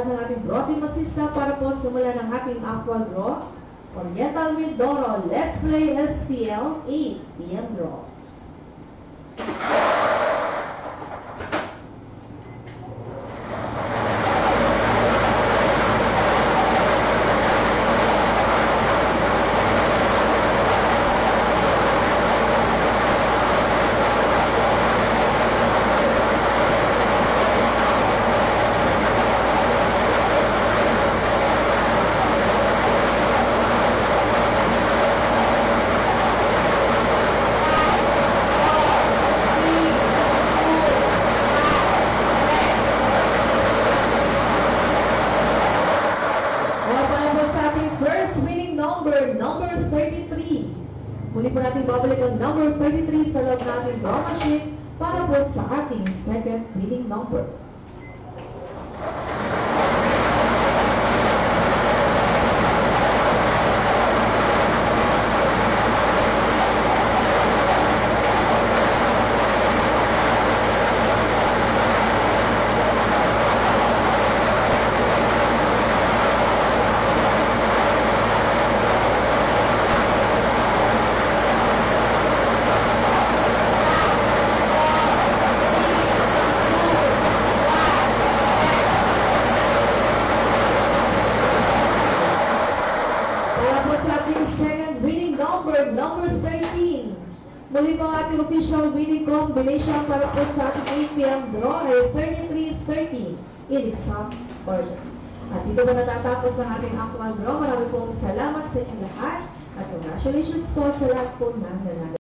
ng ating draw team assistant para po sumula ng ating actual draw. Oriental Mindoro, let's play SPL 8 PM draw. Number 33. Muli po natin babalik ang number 33 sa loob natin draw machine para po sa ating second winning number. Number 13. Muli po ang ating official winning combination para po sa ating 8 PM draw ay 33-30 in exam order. At dito po natatapos ang ating actual draw. Marami pong salamat sa inyong lahat at congratulations po sa lahat po ng nanalo.